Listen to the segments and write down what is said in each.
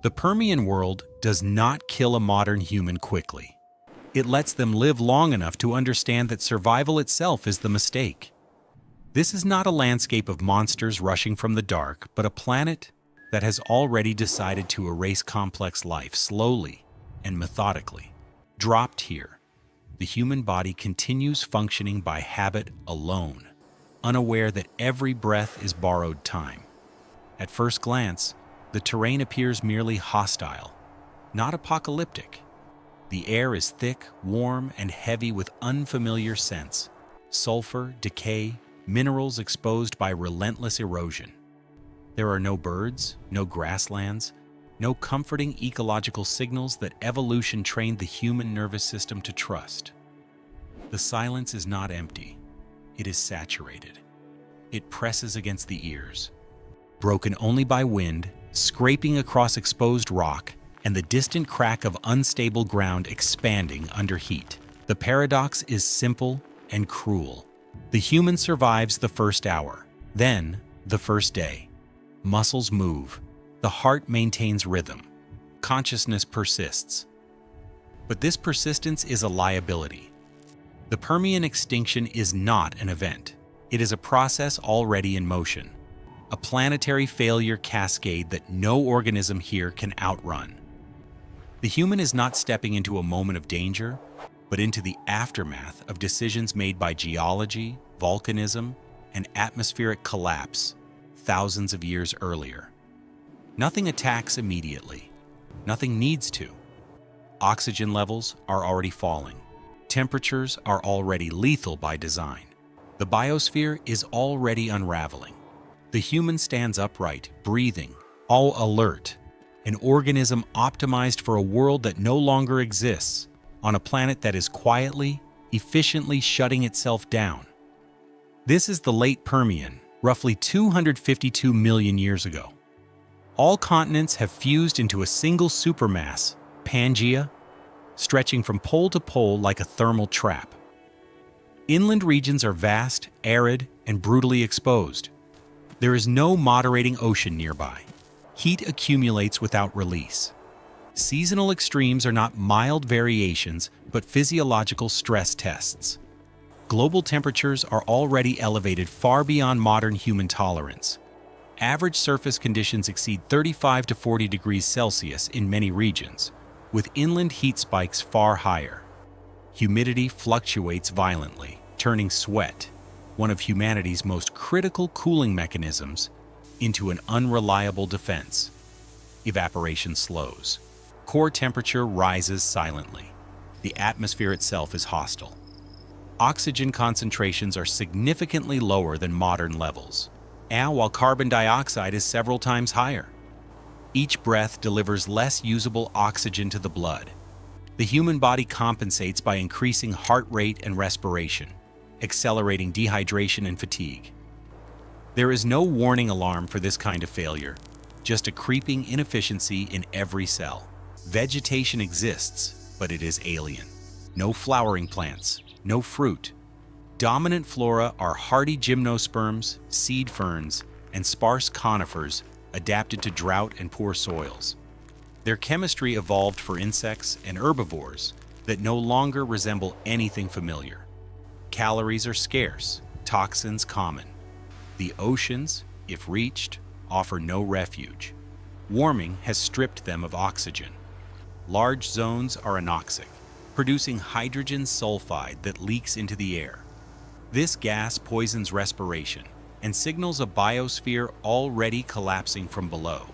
The Permian world does not kill a modern human quickly. It lets them live long enough to understand that survival itself is the mistake. This is not a landscape of monsters rushing from the dark, but a planet that has already decided to erase complex life slowly and methodically. Dropped here, the human body continues functioning by habit alone, unaware that every breath is borrowed time. At first glance, the terrain appears merely hostile, not apocalyptic. The air is thick, warm, and heavy with unfamiliar scents: sulfur, decay, minerals exposed by relentless erosion. There are no birds, no grasslands, no comforting ecological signals that evolution trained the human nervous system to trust. The silence is not empty. It is saturated. It presses against the ears, broken only by wind, scraping across exposed rock, and the distant crack of unstable ground expanding under heat. The paradox is simple and cruel. The human survives the first hour, then the first day. Muscles move. The heart maintains rhythm. Consciousness persists. But this persistence is a liability. The Permian extinction is not an event. It is a process already in motion, a planetary failure cascade that no organism here can outrun. The human is not stepping into a moment of danger, but into the aftermath of decisions made by geology, volcanism, and atmospheric collapse thousands of years earlier. Nothing attacks immediately. Nothing needs to. Oxygen levels are already falling. Temperatures are already lethal by design. The biosphere is already unraveling. The human stands upright, breathing, all alert, an organism optimized for a world that no longer exists, on a planet that is quietly, efficiently shutting itself down. This is the late Permian, roughly 252 million years ago. All continents have fused into a single supermass, Pangaea, stretching from pole to pole like a thermal trap. Inland regions are vast, arid, and brutally exposed. There is no moderating ocean nearby. Heat accumulates without release. Seasonal extremes are not mild variations, but physiological stress tests. Global temperatures are already elevated far beyond modern human tolerance. Average surface conditions exceed 35 to 40 degrees Celsius in many regions, with inland heat spikes far higher. Humidity fluctuates violently, turning sweat, one of humanity's most critical cooling mechanisms, into an unreliable defense. Evaporation slows. Core temperature rises silently. The atmosphere itself is hostile. Oxygen concentrations are significantly lower than modern levels, while carbon dioxide is several times higher. Each breath delivers less usable oxygen to the blood. The human body compensates by increasing heart rate and respiration, accelerating dehydration and fatigue. There is no warning alarm for this kind of failure, just a creeping inefficiency in every cell. Vegetation exists, but it is alien. No flowering plants, no fruit. Dominant flora are hardy gymnosperms, seed ferns, and sparse conifers adapted to drought and poor soils. Their chemistry evolved for insects and herbivores that no longer resemble anything familiar. Calories are scarce, toxins common. The oceans, if reached, offer no refuge. Warming has stripped them of oxygen. Large zones are anoxic, producing hydrogen sulfide that leaks into the air. This gas poisons respiration and signals a biosphere already collapsing from below.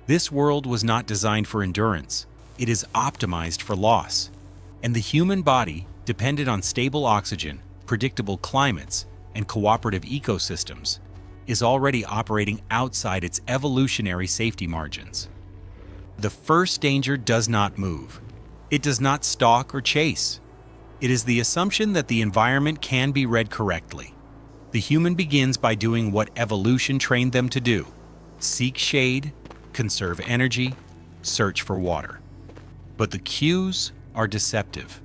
This world was not designed for endurance. It is optimized for loss. And the human body, dependent on stable oxygen, predictable climates, and cooperative ecosystems, is already operating outside its evolutionary safety margins. The first danger does not move. It does not stalk or chase. It is the assumption that the environment can be read correctly. The human begins by doing what evolution trained them to do: seek shade, conserve energy, search for water. But the cues are deceptive.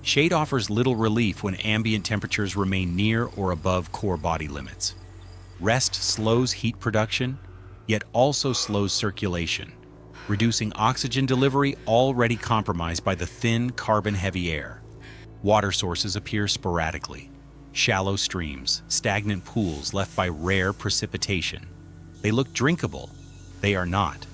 Shade offers little relief when ambient temperatures remain near or above core body limits. Rest slows heat production, yet also slows circulation. reducing oxygen delivery already compromised by the thin, carbon-heavy air. Water sources appear sporadically. Shallow streams, stagnant pools left by rare precipitation. They look drinkable. They are not.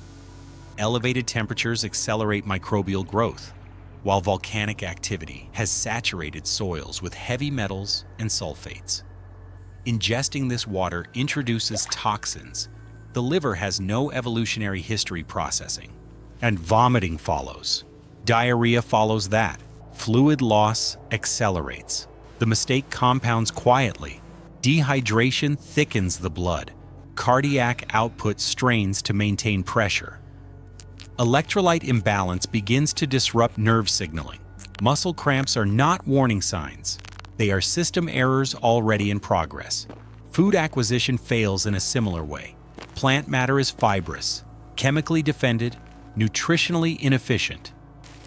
Elevated temperatures accelerate microbial growth, while volcanic activity has saturated soils with heavy metals and sulfates. Ingesting this water introduces toxins. The liver has no evolutionary history processing, and vomiting follows. Diarrhea follows that. Fluid loss accelerates. The mistake compounds quietly. Dehydration thickens the blood. Cardiac output strains to maintain pressure. Electrolyte imbalance begins to disrupt nerve signaling. Muscle cramps are not warning signs. They are system errors already in progress. Food acquisition fails in a similar way. Plant matter is fibrous, chemically defended, nutritionally inefficient.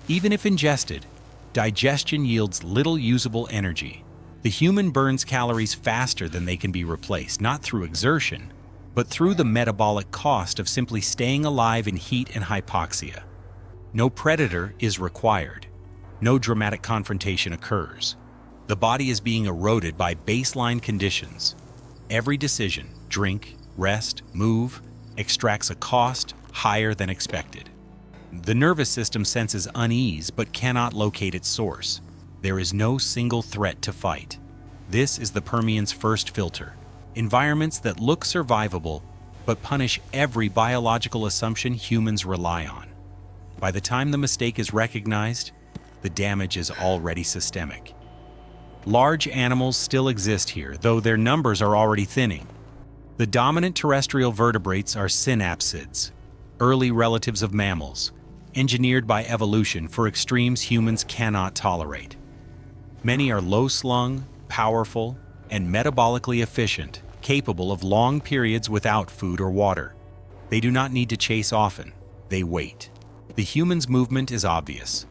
Even if ingested, digestion yields little usable energy. The human burns calories faster than they can be replaced, not through exertion, but through the metabolic cost of simply staying alive in heat and hypoxia. No predator is required. No dramatic confrontation occurs. The body is being eroded by baseline conditions. Every decision, drink, rest, move, extracts a cost higher than expected. The nervous system senses unease but cannot locate its source. There is no single threat to fight. This is the Permian's first filter. Environments that look survivable but punish every biological assumption humans rely on. By the time the mistake is recognized, the damage is already systemic. Large animals still exist here, though their numbers are already thinning. The dominant terrestrial vertebrates are synapsids, early relatives of mammals, engineered by evolution for extremes humans cannot tolerate. Many are low-slung, powerful, and metabolically efficient, capable of long periods without food or water. They do not need to chase often, they wait. The human's movement is obvious.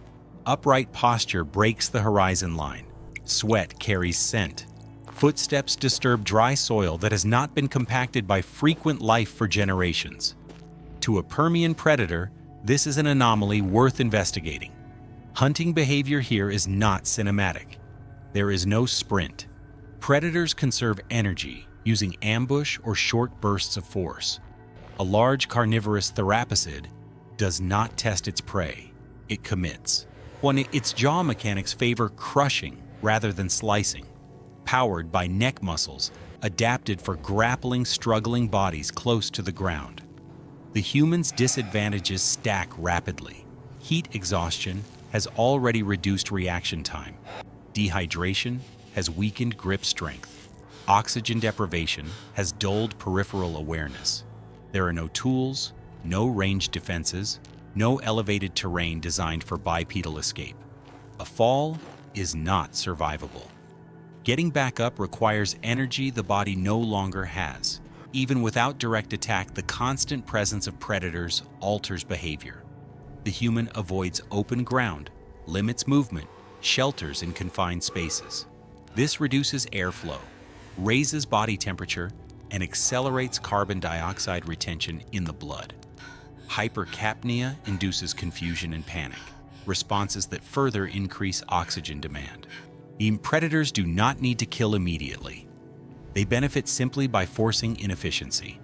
Upright posture breaks the horizon line. Sweat carries scent. Footsteps disturb dry soil that has not been compacted by frequent life for generations. To a Permian predator, this is an anomaly worth investigating. Hunting behavior here is not cinematic. There is no sprint. Predators conserve energy using ambush or short bursts of force. A large carnivorous therapsid does not test its prey, it commits. Its jaw mechanics favor crushing rather than slicing, powered by neck muscles adapted for grappling struggling bodies close to the ground. The human's disadvantages stack rapidly. Heat exhaustion has already reduced reaction time. Dehydration has weakened grip strength. Oxygen deprivation has dulled peripheral awareness. There are no tools, no ranged defenses, no elevated terrain designed for bipedal escape. A fall is not survivable. Getting back up requires energy the body no longer has. Even without direct attack, the constant presence of predators alters behavior. The human avoids open ground, limits movement, shelters in confined spaces. This reduces airflow, raises body temperature, and accelerates carbon dioxide retention in the blood. Hypercapnia induces confusion and panic, responses that further increase oxygen demand. Predators do not need to kill immediately. They benefit simply by forcing inefficiency.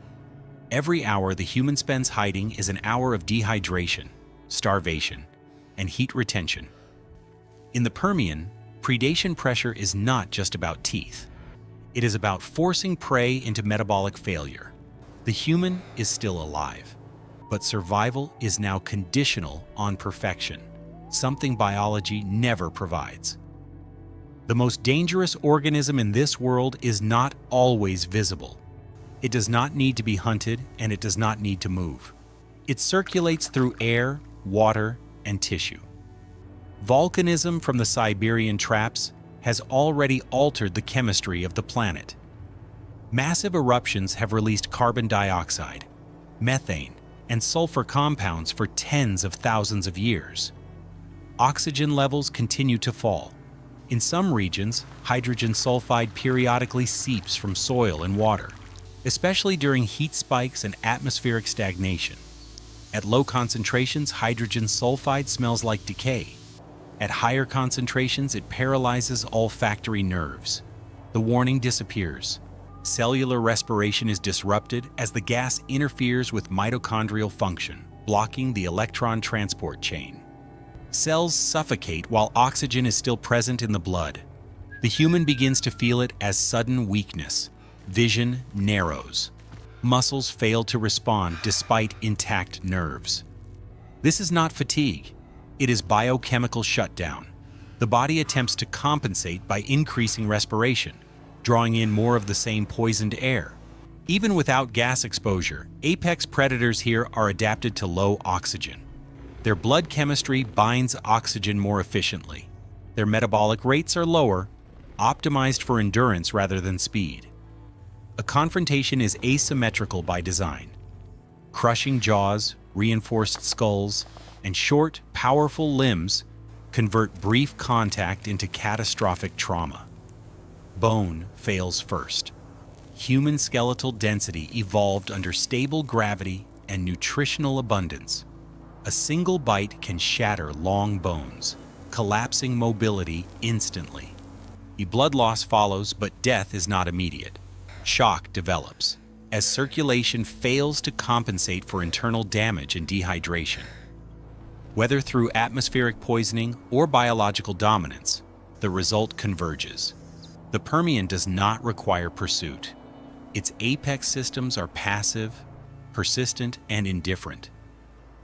Every hour the human spends hiding is an hour of dehydration, starvation, and heat retention. In the Permian, predation pressure is not just about teeth. It is about forcing prey into metabolic failure. The human is still alive, but survival is now conditional on perfection, something biology never provides. The most dangerous organism in this world is not always visible. It does not need to be hunted, and it does not need to move. It circulates through air, water, and tissue. Volcanism from the Siberian traps has already altered the chemistry of the planet. Massive eruptions have released carbon dioxide, methane, and sulfur compounds for tens of thousands of years. Oxygen levels continue to fall. In some regions, hydrogen sulfide periodically seeps from soil and water, especially during heat spikes and atmospheric stagnation. At low concentrations, hydrogen sulfide smells like decay. At higher concentrations, it paralyzes olfactory nerves. The warning disappears. Cellular respiration is disrupted as the gas interferes with mitochondrial function, blocking the electron transport chain. Cells suffocate while oxygen is still present in the blood. The human begins to feel it as sudden weakness. Vision narrows. Muscles fail to respond despite intact nerves. This is not fatigue. It is biochemical shutdown. The body attempts to compensate by increasing respiration, drawing in more of the same poisoned air. Even without gas exposure, apex predators here are adapted to low oxygen. Their blood chemistry binds oxygen more efficiently. Their metabolic rates are lower, optimized for endurance rather than speed. A confrontation is asymmetrical by design. Crushing jaws, reinforced skulls, and short, powerful limbs convert brief contact into catastrophic trauma. Bone fails first. Human skeletal density evolved under stable gravity and nutritional abundance. A single bite can shatter long bones, collapsing mobility instantly. The blood loss follows, but death is not immediate. Shock develops, as circulation fails to compensate for internal damage and dehydration. Whether through atmospheric poisoning or biological dominance, the result converges. The Permian does not require pursuit. Its apex systems are passive, persistent, and indifferent.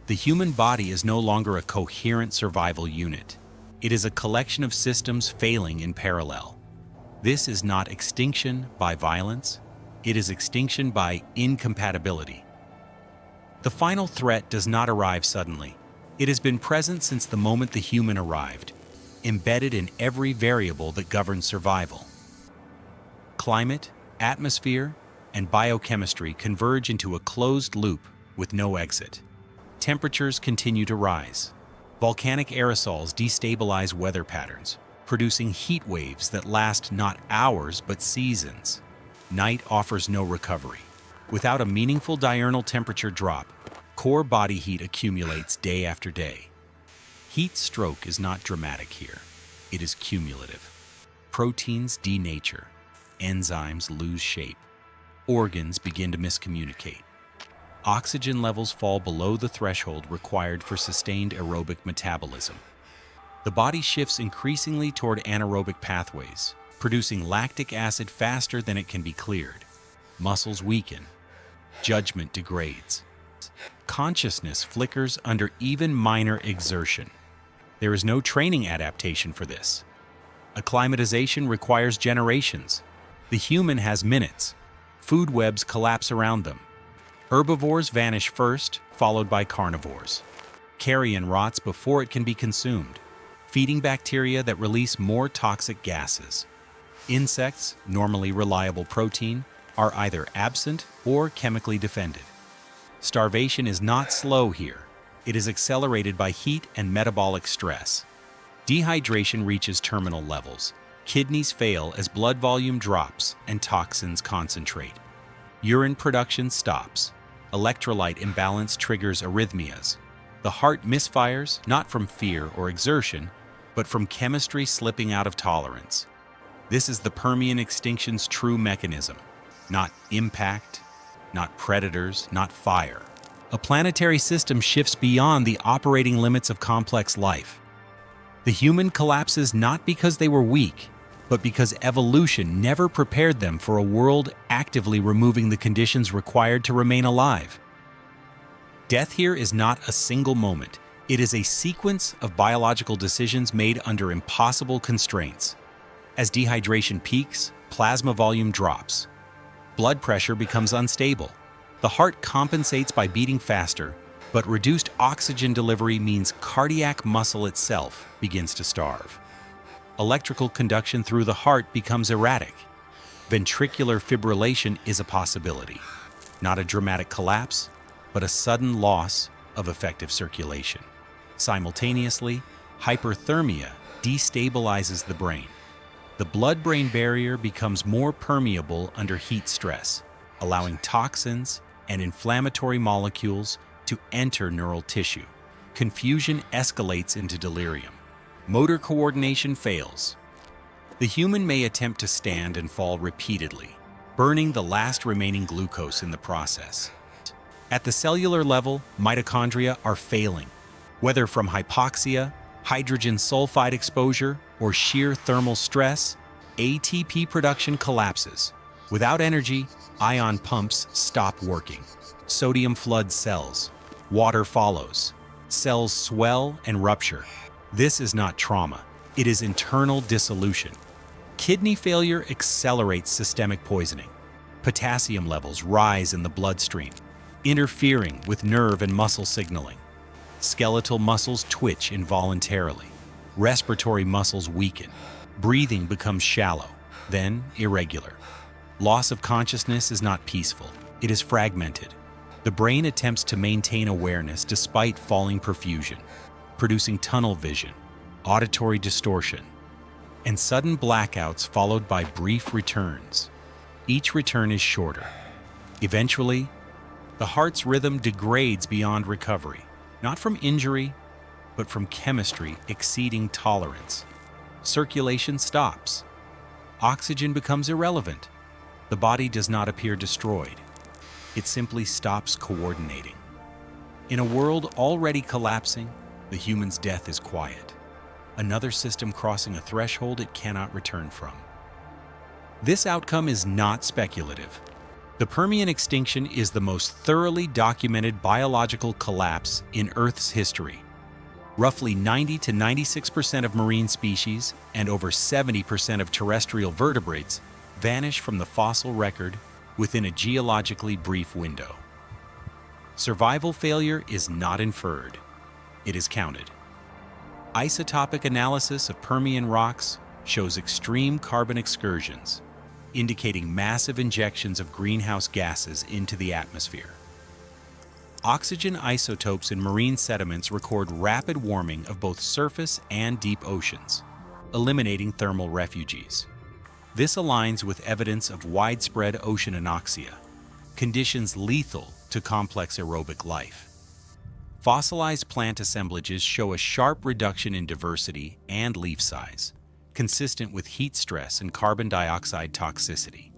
The human body is no longer a coherent survival unit. It is a collection of systems failing in parallel. This is not extinction by violence. It is extinction by incompatibility. The final threat does not arrive suddenly. It has been present since the moment the human arrived, embedded in every variable that governs survival. Climate, atmosphere, and biochemistry converge into a closed loop with no exit. Temperatures continue to rise. Volcanic aerosols destabilize weather patterns, producing heat waves that last not hours but seasons. Night offers no recovery. Without a meaningful diurnal temperature drop, core body heat accumulates day after day. Heat stroke is not dramatic here. It is cumulative. Proteins denature. Enzymes lose shape. Organs begin to miscommunicate. Oxygen levels fall below the threshold required for sustained aerobic metabolism. The body shifts increasingly toward anaerobic pathways, producing lactic acid faster than it can be cleared. Muscles weaken. Judgment degrades. Consciousness flickers under even minor exertion. There is no training adaptation for this. Acclimatization requires generations. The human has minutes. Food webs collapse around them. Herbivores vanish first, followed by carnivores. Carrion rots before it can be consumed, feeding bacteria that release more toxic gases. Insects, normally reliable protein, are either absent or chemically defended. Starvation is not slow here. It is accelerated by heat and metabolic stress. Dehydration reaches terminal levels. Kidneys fail as blood volume drops and toxins concentrate. Urine production stops. Electrolyte imbalance triggers arrhythmias. The heart misfires not from fear or exertion, but from chemistry slipping out of tolerance. This is the Permian extinction's true mechanism. Not impact, not predators, not fire. A planetary system shifts beyond the operating limits of complex life. The human collapses not because they were weak, but because evolution never prepared them for a world actively removing the conditions required to remain alive. Death here is not a single moment. It is a sequence of biological decisions made under impossible constraints. As dehydration peaks, plasma volume drops. Blood pressure becomes unstable. The heart compensates by beating faster, but reduced oxygen delivery means cardiac muscle itself begins to starve. Electrical conduction through the heart becomes erratic. Ventricular fibrillation is a possibility. Not a dramatic collapse, but a sudden loss of effective circulation. Simultaneously, hyperthermia destabilizes the brain. The blood-brain barrier becomes more permeable under heat stress, allowing toxins and inflammatory molecules to enter neural tissue. Confusion escalates into delirium. Motor coordination fails. The human may attempt to stand and fall repeatedly, burning the last remaining glucose in the process. At the cellular level, mitochondria are failing, whether from hypoxia, hydrogen sulfide exposure, or sheer thermal stress. ATP production collapses. Without energy, ion pumps stop working. Sodium floods cells. Water follows. Cells swell and rupture. This is not trauma. It is internal dissolution. Kidney failure accelerates systemic poisoning. Potassium levels rise in the bloodstream, interfering with nerve and muscle signaling. Skeletal muscles twitch involuntarily. Respiratory muscles weaken. Breathing becomes shallow, then irregular. Loss of consciousness is not peaceful. It is fragmented. The brain attempts to maintain awareness despite falling perfusion, producing tunnel vision, auditory distortion, and sudden blackouts followed by brief returns. Each return is shorter. Eventually, the heart's rhythm degrades beyond recovery, not from injury, but from chemistry exceeding tolerance. Circulation stops. Oxygen becomes irrelevant. The body does not appear destroyed. It simply stops coordinating. In a world already collapsing, the human's death is quiet. Another system crossing a threshold it cannot return from. This outcome is not speculative. The Permian extinction is the most thoroughly documented biological collapse in Earth's history. Roughly 90 to 96% of marine species and over 70% of terrestrial vertebrates vanish from the fossil record within a geologically brief window. Survival failure is not inferred. It is counted. Isotopic analysis of Permian rocks shows extreme carbon excursions, indicating massive injections of greenhouse gases into the atmosphere. Oxygen isotopes in marine sediments record rapid warming of both surface and deep oceans, eliminating thermal refugees. This aligns with evidence of widespread ocean anoxia, conditions lethal to complex aerobic life. Fossilized plant assemblages show a sharp reduction in diversity and leaf size, consistent with heat stress and carbon dioxide toxicity.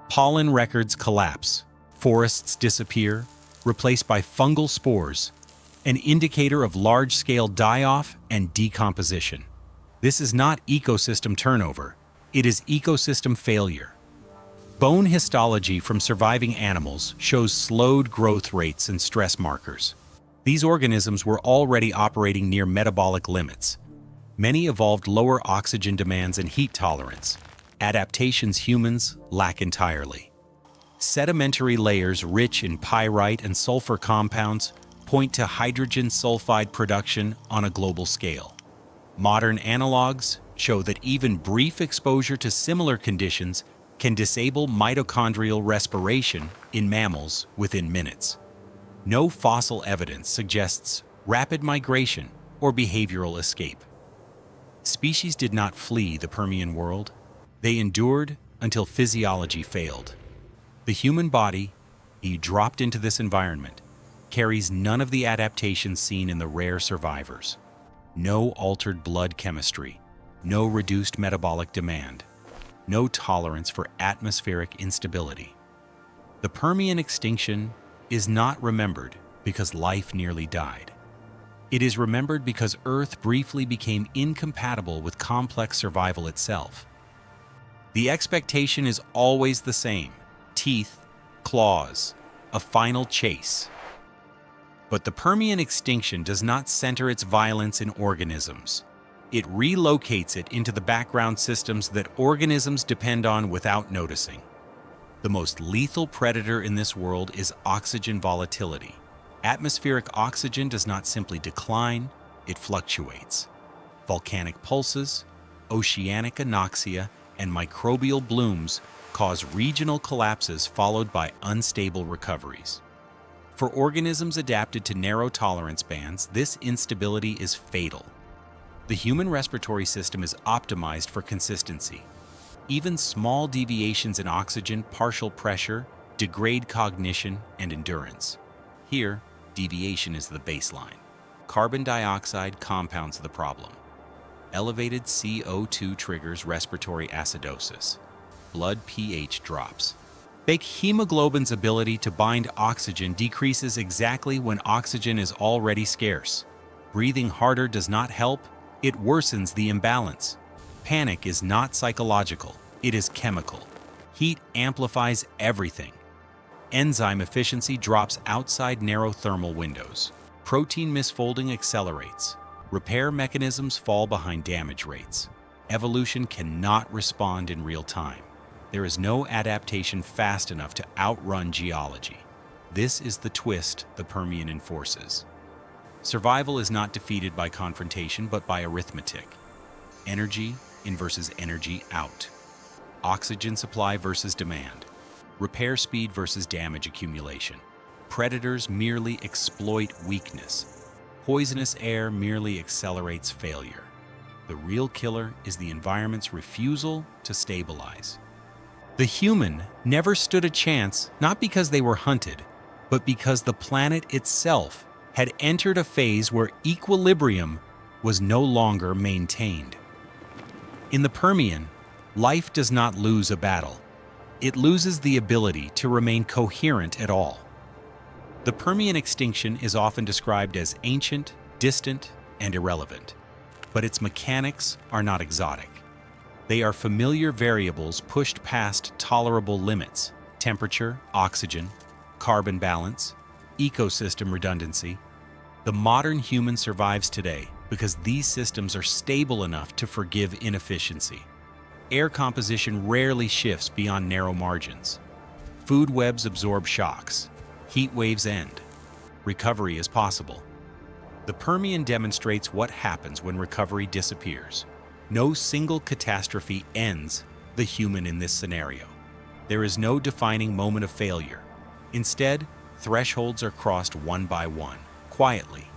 Pollen records collapse, forests disappear, replaced by fungal spores, an indicator of large-scale die-off and decomposition. This is not ecosystem turnover, it is ecosystem failure. Bone histology from surviving animals shows slowed growth rates and stress markers. These organisms were already operating near metabolic limits. Many evolved lower oxygen demands and heat tolerance, adaptations humans lack entirely. Sedimentary layers rich in pyrite and sulfur compounds point to hydrogen sulfide production on a global scale. Modern analogs show that even brief exposure to similar conditions can disable mitochondrial respiration in mammals within minutes. No fossil evidence suggests rapid migration or behavioral escape. Species did not flee the Permian world. They endured until physiology failed. The human body, dropped into this environment, carries none of the adaptations seen in the rare survivors. No altered blood chemistry, no reduced metabolic demand, no tolerance for atmospheric instability. The Permian extinction is not remembered because life nearly died. It is remembered because Earth briefly became incompatible with complex survival itself. The expectation is always the same: teeth, claws, a final chase. But the Permian extinction does not center its violence in organisms. It relocates it into the background systems that organisms depend on without noticing. The most lethal predator in this world is oxygen volatility. Atmospheric oxygen does not simply decline, it fluctuates. Volcanic pulses, oceanic anoxia, and microbial blooms cause regional collapses followed by unstable recoveries. For organisms adapted to narrow tolerance bands, this instability is fatal. The human respiratory system is optimized for consistency. Even small deviations in oxygen partial pressure degrade cognition and endurance. Here, Deviation is the baseline. Carbon dioxide compounds the problem. Elevated CO2 triggers respiratory acidosis. Blood pH drops. Fake hemoglobin's ability to bind oxygen decreases exactly when oxygen is already scarce. Breathing harder does not help, it worsens the imbalance. Panic is not psychological, it is chemical. Heat amplifies everything. Enzyme efficiency drops outside narrow thermal windows. Protein misfolding accelerates. Repair mechanisms fall behind damage rates. Evolution cannot respond in real time. There is no adaptation fast enough to outrun geology. This is the twist the Permian enforces. Survival is not defeated by confrontation, but by arithmetic. Energy in versus energy out. Oxygen supply versus demand. Repair speed versus damage accumulation. Predators merely exploit weakness. Poisonous air merely accelerates failure. The real killer is the environment's refusal to stabilize. The human never stood a chance, not because they were hunted, but because the planet itself had entered a phase where equilibrium was no longer maintained. In the Permian, life does not lose a battle. It loses the ability to remain coherent at all. The Permian extinction is often described as ancient, distant, and irrelevant, but its mechanics are not exotic. They are familiar variables pushed past tolerable limits: temperature, oxygen, carbon balance, ecosystem redundancy. The modern human survives today because these systems are stable enough to forgive inefficiency. Air composition rarely shifts beyond narrow margins. Food webs absorb shocks. Heat waves end. Recovery is possible. The Permian demonstrates what happens when recovery disappears. No single catastrophe ends the human in this scenario. There is no defining moment of failure. Instead, thresholds are crossed one by one, quietly,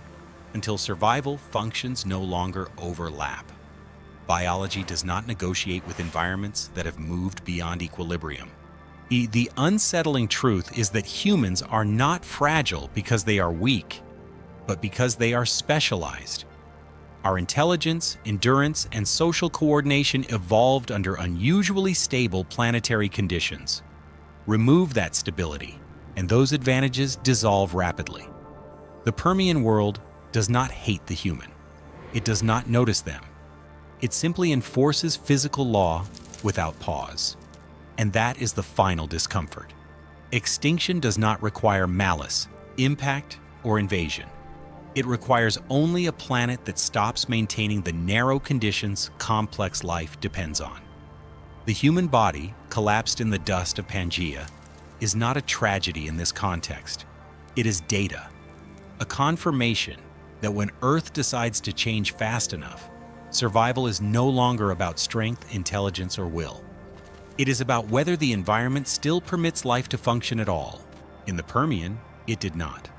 until survival functions no longer overlap. Biology does not negotiate with environments that have moved beyond equilibrium. The unsettling truth is that humans are not fragile because they are weak, but because they are specialized. Our intelligence, endurance, and social coordination evolved under unusually stable planetary conditions. Remove that stability, and those advantages dissolve rapidly. The Permian world does not hate the human. It does not notice them. It simply enforces physical law without pause. And that is the final discomfort. Extinction does not require malice, impact, or invasion. It requires only a planet that stops maintaining the narrow conditions complex life depends on. The human body, collapsed in the dust of Pangaea, is not a tragedy in this context. It is data, a confirmation that when Earth decides to change fast enough, survival is no longer about strength, intelligence, or will. It is about whether the environment still permits life to function at all. In the Permian, it did not.